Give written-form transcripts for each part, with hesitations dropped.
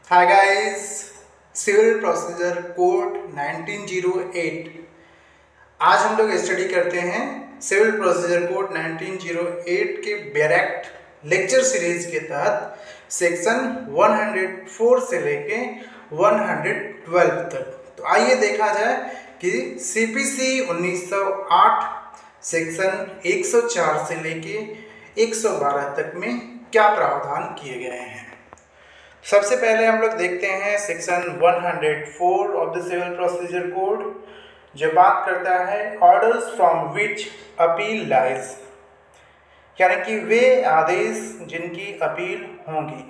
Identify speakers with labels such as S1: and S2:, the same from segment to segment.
S1: हाय guys, civil procedure code 1908। आज हम लोग स्टडी करते हैं सिविल प्रोसीजर कोड 1908 के बैरेक्ट लेक्चर सीरीज के तहत सेक्शन 104 से लेके 112 तक। तो आइए देखा जाए कि सीपीसी 1908 सेक्शन 104 से लेके 112 तक में क्या प्रावधान किए गए हैं। सबसे पहले हम लोग देखते हैं section 104 of the civil procedure code, जो बात करता है orders from which appeal lies, यानी कि वे आदेश जिनकी अपील होंगी।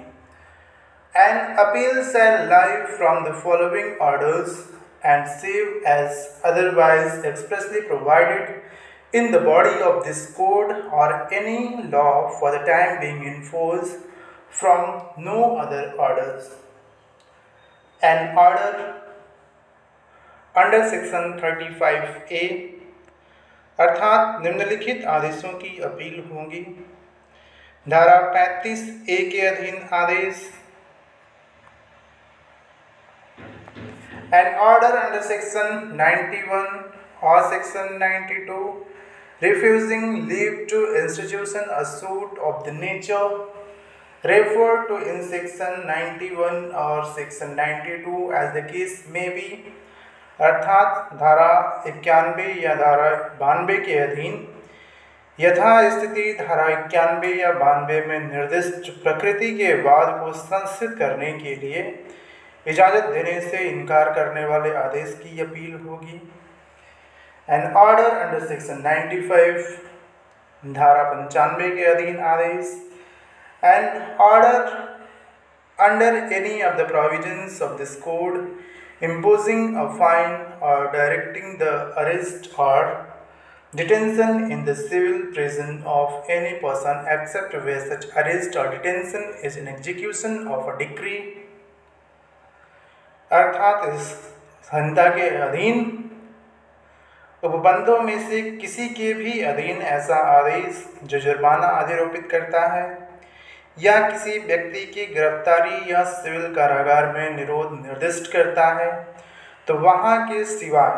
S1: An appeal shall lie from the following orders and save as otherwise expressly provided in the body of this code और any law for the time being enforced from no other orders. An order under section 35A अर्थात निम्नलिखित आदेशों की appeal होंगी। धारा 35A के अधीन आदेश। An order under section 91 or section 92 refusing leave to institution a suit of the nature referred to in section 91 or section 92 as the case may be, अर्थात धारा 91 या धारा 92 के अधीन यथास्थिति धारा 91 या 92 में निर्दिष्ट प्रकृति के वाद को संस्थित करने के लिए इजाज़त देने से इनकार करने वाले आदेश की अपील होगी। एन ऑर्डर अंडर सेक्शन 95 धारा 95 के अधीन आदेश। An order under any of the provisions of this code imposing a fine or directing the arrest or detention in the civil prison of any person except where such arrest or detention is in execution of a decree, अर्थात इस संहिता के अधीन उपबंधों में से किसी के भी अधीन ऐसा आदेश जो जुर्माना आरोपित करता है या किसी व्यक्ति की गिरफ्तारी या सिविल कारागार में निरोध निर्दिष्ट करता है, तो वहाँ के सिवाय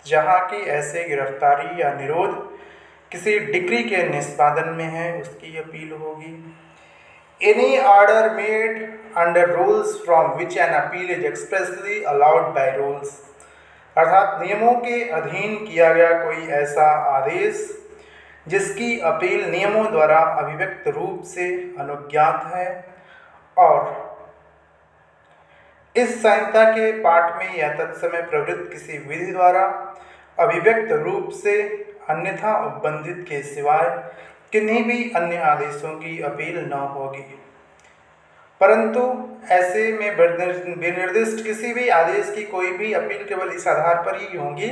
S1: जहाँ की ऐसे गिरफ्तारी या निरोध किसी डिक्री के निष्पादन में है, उसकी अपील होगी। Any order made under rules from which an appeal is expressly allowed by rules, अर्थात नियमों के अधीन किया गया कोई ऐसा आदेश जिसकी अपील नियमों द्वारा अभिव्यक्त रूप से अनुज्ञात है और इस संहिता के पाठ में या तत्समय प्रवृत्त किसी विधि द्वारा अभिव्यक्त रूप से अन्यथा उपबंधित के सिवाय किन्हीं भी अन्य आदेशों की अपील न होगी। परंतु ऐसे में विनिर्दिष्ट किसी भी आदेश की कोई भी अपील केवल इस आधार पर ही होगी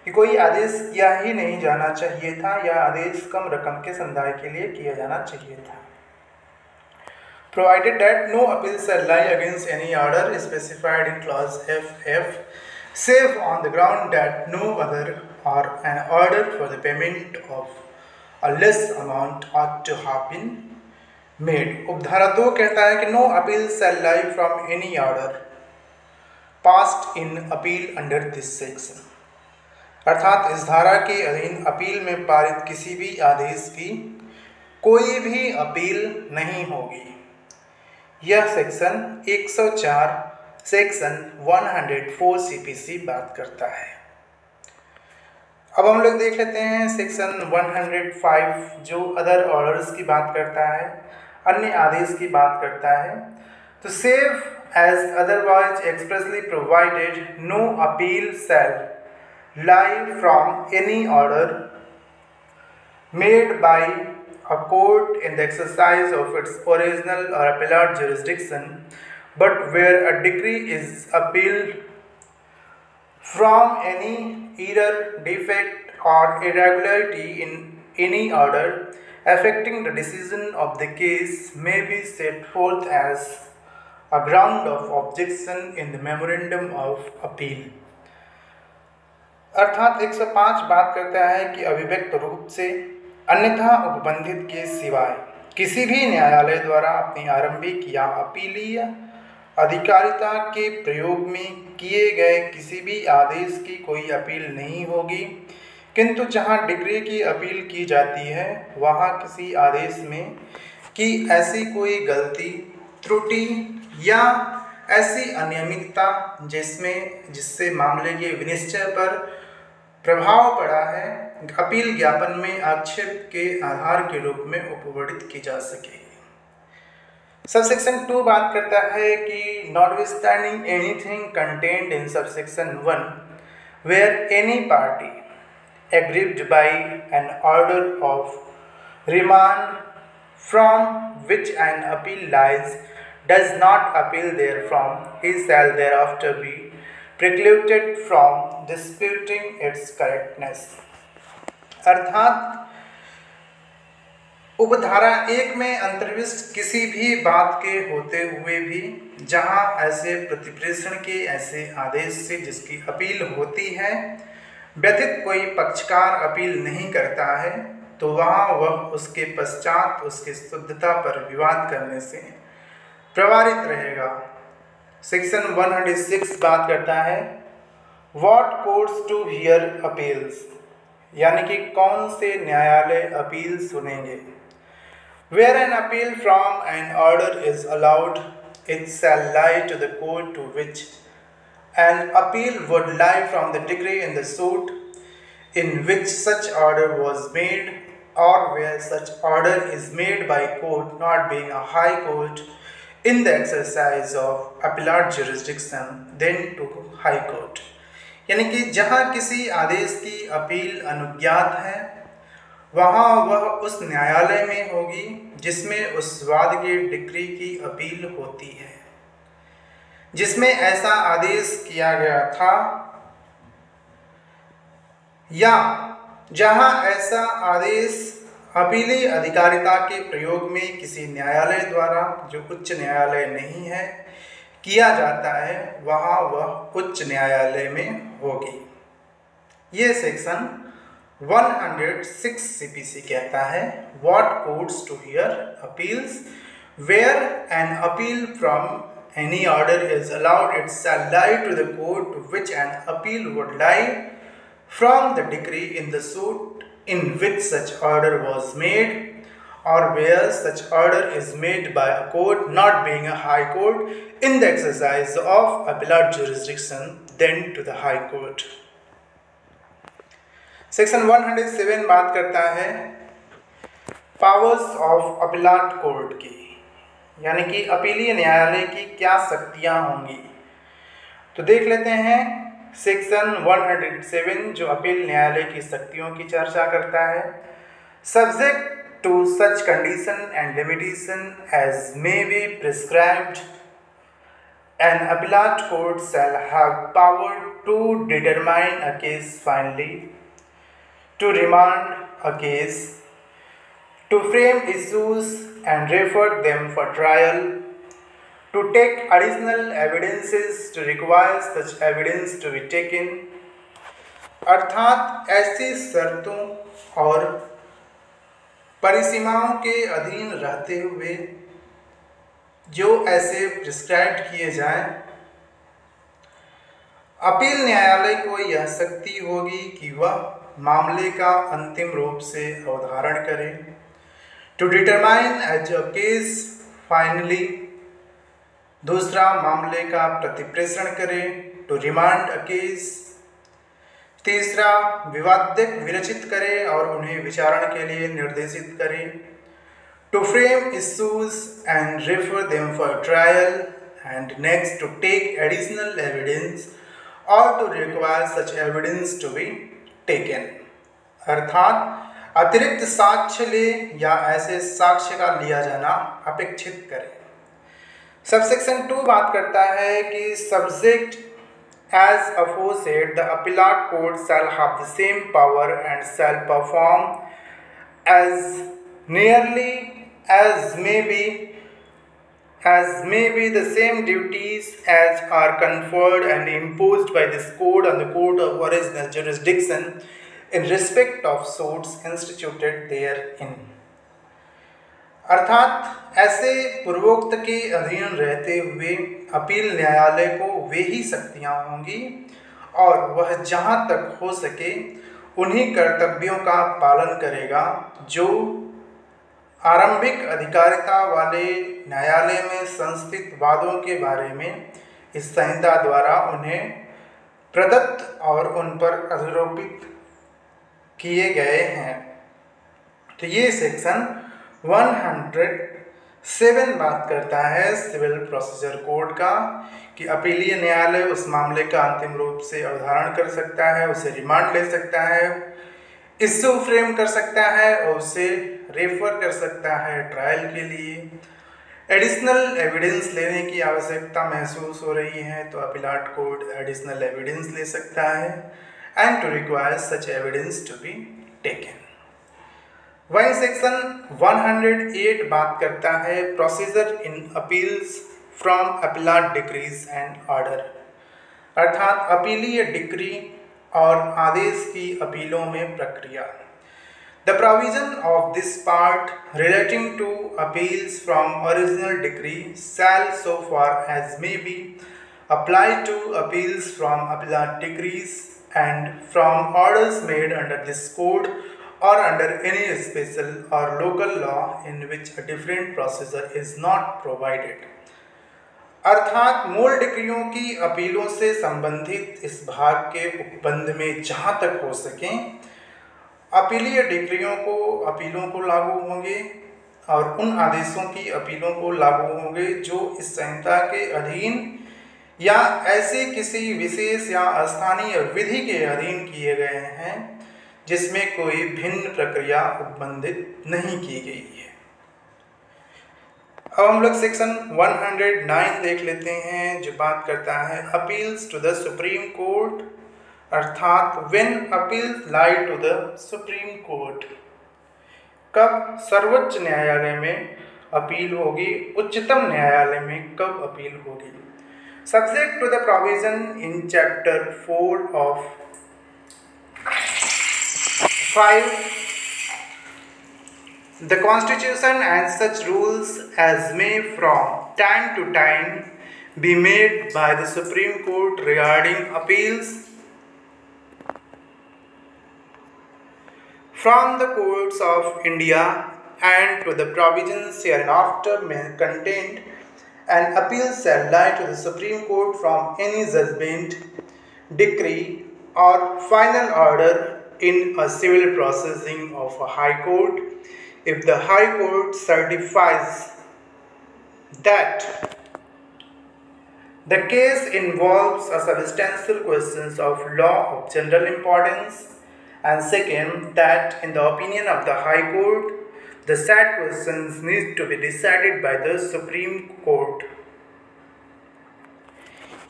S1: कि कोई आदेश किया ही नहीं जाना चाहिए था या आदेश कम रकम के संदाय के लिए किया जाना चाहिए था। Provided that no appeal shall lie against any order specified in clause FF, save on the ground that no other or an order for the payment of a less amount ought to have been made. उपधारा 2 कहता है कि no appeal shall lie from any order passed in appeal under this section, अर्थात इस धारा के अधीन appeal में पारित किसी भी आदेश की कोई भी अपील नहीं होगी। यह सेक्शन 104 सेक्शन 104 सीपीसी बात करता है। अब हम लोग देख लेते हैं सेक्शन 105 जो अदर ऑर्डर्स की बात करता है, अन्य आदेश की बात करता है। तो save as otherwise expressly provided no appeal shall lie from any order made by a court in the exercise of its original or appellate jurisdiction, but where a decree is appealed from any error, defect or irregularity in any order affecting the decision of the case may be set forth as a ground of objection in the memorandum of appeal, अर्थात 105 बात करता है कि अभिव्यक्त रूप से अन्यथा उपबंधित के सिवाय किसी भी न्यायालय द्वारा अपनी आरंभिक या अपीलीय अधिकारिता के प्रयोग में किए गए किसी भी आदेश की कोई अपील नहीं होगी, किंतु जहां डिक्री की अपील की जाती है वहां किसी आदेश में कि ऐसी कोई गलती, त्रुटि या ऐसी अनियमितता जिससे मामले के विनिश्चय पर प्रभाव पड़ा है, अपील ज्ञापन में आक्षेप के आधार के रूप में उपवर्णित की जा सके। सबसेक्शन 2 बात करता है कि notwithstanding anything contained in subsection 1 where any party aggrieved by an order of remand from which an appeal lies does not appeal therefrom, he shall thereafter be precluded from disputing its correctness। अर्थात उपधारा 1 में अंतर्विष्ट किसी भी बात के होते हुए भी जहां ऐसे प्रतिप्रेषण के ऐसे आदेश से जिसकी अपील होती है व्यथित कोई पक्षकार अपील नहीं करता है, तो वहां वह उसके पश्चात उसकी शुद्धता पर विवाद करने से प्रवारित रहेगा। सेक्शन 106 बात करता है what courts to hear appeals, यानी कि कौन से न्यायालय अपील सुनेंगे। Where an appeal from an order is allowed, it shall lie to the court to which an appeal would lie from the decree in the suit in which such order was made, or where such order is made by court not being a high court in the exercise of appellate jurisdiction, then to high court। यानी कि जहाँ किसी आदेश की appeal अनुज्ञात है वहाँ वह उस न्यायालय में होगी जिसमें उस वाद के डिक्री की अपील होती है, जिसमें ऐसा आदेश किया गया था, या जहां ऐसा आदेश अपीली अधिकारिता के प्रयोग में किसी न्यायालय द्वारा जो उच्च न्यायालय नहीं है किया जाता है वहां वह उच्च न्यायालय में होगी। ये सेक्शन 106 CPC कहता है what courts to hear appeals where an appeal from any order is allowed, it shall lie to the court to which an appeal would lie from the decree in the suit in which such order was made, or where such order is made by a court not being a high court in the exercise of appellate jurisdiction, then to the high court। Section 107 बात करता है powers of appellate court की, यानी कि अपीलीय न्यायालय की क्या शक्तियां होंगी। तो देख लेते हैं सेक्शन 107 जो अपील न्यायालय की शक्तियों की चर्चा करता है। Subject to such condition and limitation as may be prescribed an appellate court shall have power to determine a case finally, to remand a case, to frame issues and refer them for trial, to take additional evidences to require such evidence to be taken। अर्थात ऐसी शर्तों और परिसीमाओं के अधीन रहते हुए जो ऐसे प्रिस्क्राइब किए जाएं, अपील न्यायालय को यह शक्ति होगी कि वह मामले का अंतिम रूप से अवधारण करें, to determine as a case finally, दूसरा मामले का प्रतिप्रेषण करें, टू रिमांड अ केस, तीसरा विवादित विरचित करें और उन्हें विचारण के लिए निर्देशित करें, to frame issues and refer them for trial, and next to take additional evidence और to require such evidence to be taken. अर्थात अतिरिक्त साक्ष्य ले या ऐसे साक्ष्य का लिया जाना अपेक्षित करें। सबसेक्शन 2 बात करता है कि subject as aforesaid the appellate court shall have the same power and shall perform as nearly as may be the same duties as are conferred and imposed by this code on the court of original jurisdiction in respect of suits instituted therein। अर्थात ऐसे पूर्वोक्त के अधीन रहते हुए appeal न्यायालय को वे ही शक्तियाँ होंगी और वह जहाँ तक हो सके उन्हीं कर्तव्यों का पालन करेगा जो आरंभिक अधिकारिता वाले न्यायालय में संस्थित वादों के बारे में इस संहिता द्वारा उन्हें प्रदत्त और उन पर आरोपित किए गए हैं। तो ये सेक्शन 107 बात करता है सिविल प्रोसीजर कोड का कि अपीलीय न्यायालय उस मामले का अंतिम रूप से अवधारण कर सकता है, उसे रिमांड ले सकता है, इश्यू फ्रेम कर सकता है और उसे रेफर कर सकता है ट्रायल के लिए। एडिशनल एविडेंस लेने की आवश्यकता महसूस हो रही है तो अपीलाट कोर्ट एडिशनल एविडेंस ले सकता है and to require such evidence to be taken. वही सेक्शन 108 बात करता है procedure in appeals from appellate decrees and order, अर्थात अपीलीय डिक्री और आदेश की अपीलों में प्रक्रिया। The provision of this part relating to appeals from original decree shall so far as may be apply to appeals from appellate decrees and from orders made under this code or under any special or local law in which a different procedure is not provided। अर्थात मूल डिक्रियों की अपीलों से संबंधित इस भाग के उपबंध में जहाँ तक हो सकें अपीलीय डिक्रियों को अपीलों को लागू होंगे और उन आदेशों की अपीलों को लागू होंगे जो इस संहिता के अधीन या ऐसे किसी विशेष या स्थानीय विधि के अधीन किए गए हैं जिसमें कोई भिन्न प्रक्रिया उपबंधित नहीं की गई है। अब हम लोग सेक्शन 109 देख लेते हैं जो बात करता है appeals to the supreme court, अर्थात when appeals lie to the supreme court. कब सर्वोच्च न्यायालय में अपील होगी, उच्चतम न्यायालय में कब अपील होगी। Subject to the provision in chapter 4 of 5 the Constitution and such rules as may from time to time be made by the Supreme Court regarding appeals from the courts of India and to the provisions hereinafter contained, an appeal shall lie to the Supreme Court from any judgment, decree or final order in a civil proceeding of a high court if the high court certifies that the case involves a substantial questions of law of general importance, and second, that in the opinion of the High Court, the said questions need to be decided by the Supreme Court।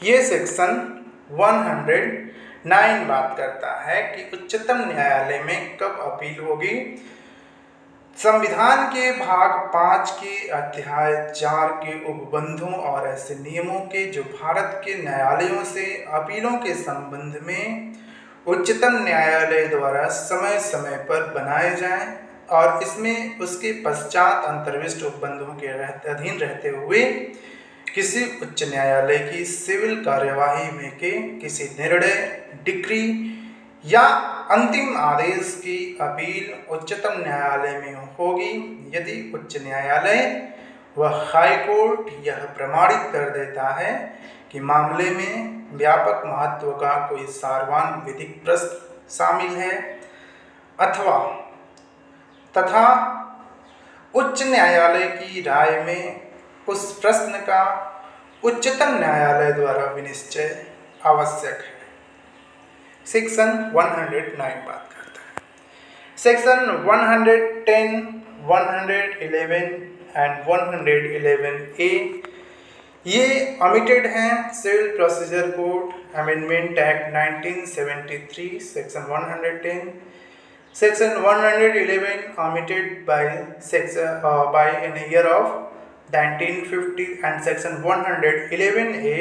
S1: ये section 109 बात करता है कि उच्चतम न्यायालय में कब appeal होगी। संविधान के भाग 5 के अध्याय 4 के उपबंधों और ऐसे नियमों के जो भारत के न्यायालयों से अपीलों के संबंध में उच्चतम न्यायालय द्वारा समय समय पर बनाए जाएं और इसमें उसके पश्चात अंतर्विष्ट उपबंधों के अधीन रहते हुए किसी उच्च न्यायालय की सिविल कार्यवाही में के किसी निर्णय, डिक्री या अंतिम आदेश की अपील उच्चतम न्यायालय में होगी यदि उच्च न्यायालय व हाई कोर्ट यह प्रमाणित कर देता है कि मामले में व्यापक महत्व का कोई सारवान विधिक प्रश्न शामिल है अथवा तथा उच्च न्यायालय की राय में उस प्रश्न का उच्चतम न्यायालय द्वारा विनिश्चय आवश्यक है। सेक्शन 109 बात करता है। सेक्शन 110, 111 एंड 111A ये omitted हैं civil procedure code amendment act 1973 section 110, section 111 omitted by in the year of 1950 and section 111A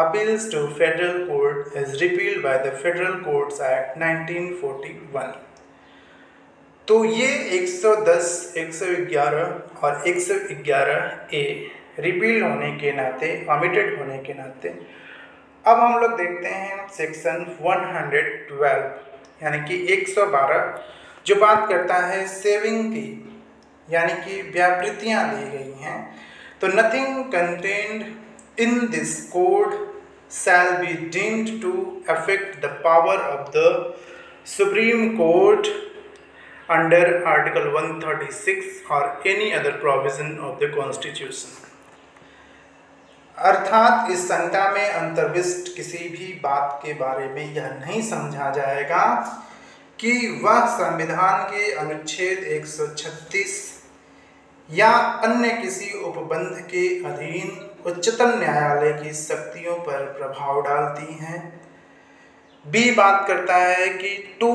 S1: appeals to federal court is repealed by the Federal Courts Act 1941। तो ये 110, 111 और 111A repeal होने के नाते, omitted होने के नाते। अब हम लोग देखते हैं सेक्शन 112 यानी कि 112 जो बात करता है सेविंग की, यानी कि व्यावृत्तियाँ दी गई हैं। तो nothing contained in this code shall be deemed to affect the power of the Supreme Court under Article 136 or any other provision of the Constitution। अर्थात इस संहिता में अंतर्विष्ट किसी भी बात के बारे में यह नहीं समझा जाएगा कि वह संविधान के अनुच्छेद 136 या अन्य किसी उपबंध के अधीन उच्चतम न्यायालय की शक्तियों पर प्रभाव डालती हैं। बी बात करता है कि to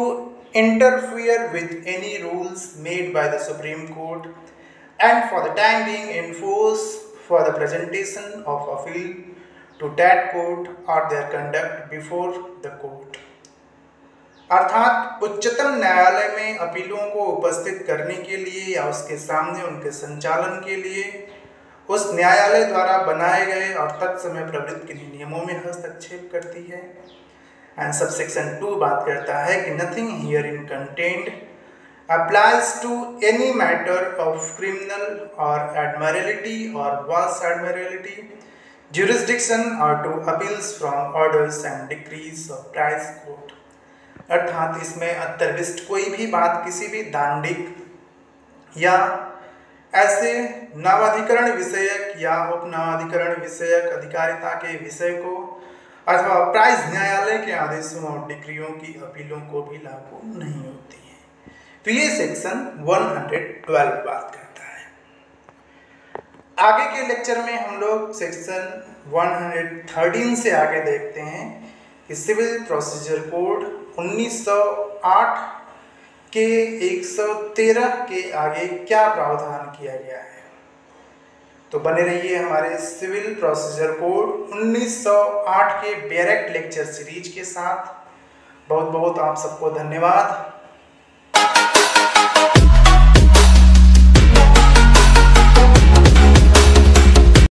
S1: interfere with any rules made by the supreme court and for the time being enforce for the presentation of appeal to that court और their conduct before the court. अर्थात उच्चतम न्यायालय में अपीलों को उपस्थित करने के लिए या उसके सामने उनके संचालन के लिए उस न्यायालय द्वारा बनाए गए और तत्समय प्रवृत्त किन्हीं नियमों में हस्तक्षेप करती है। एंड सबसेक्शन 2 बात करता है कि nothing here in content applies to any matter of criminal or admiralty or vast admiralty jurisdiction or to appeals from orders and decrees of price court। अर्थात इसमें अंतर्विष्ट कोई भी बात किसी भी दांडिक या ऐसे नवाधिकरण विषयक या उपनवाधिकरण विषयक अधिकारिता के विषय को अथवा प्राइज न्यायालय के आदेशों और डिक्रियों की अपीलों को भी लागू नहीं होती है। तो ये सेक्शन 112 बात करता है। आगे के लेक्चर में हम लोग सेक्शन 113 से आगे देखते हैं कि सिविल प्रोसीजर कोड 1908 के 113 के आगे क्या प्रावधान किया गया है। तो बने रहिए हमारे सिविल प्रोसीजर कोड 1908 के डायरेक्ट लेक्चर सीरीज के साथ। बहुत बहुत आप सबको धन्यवाद।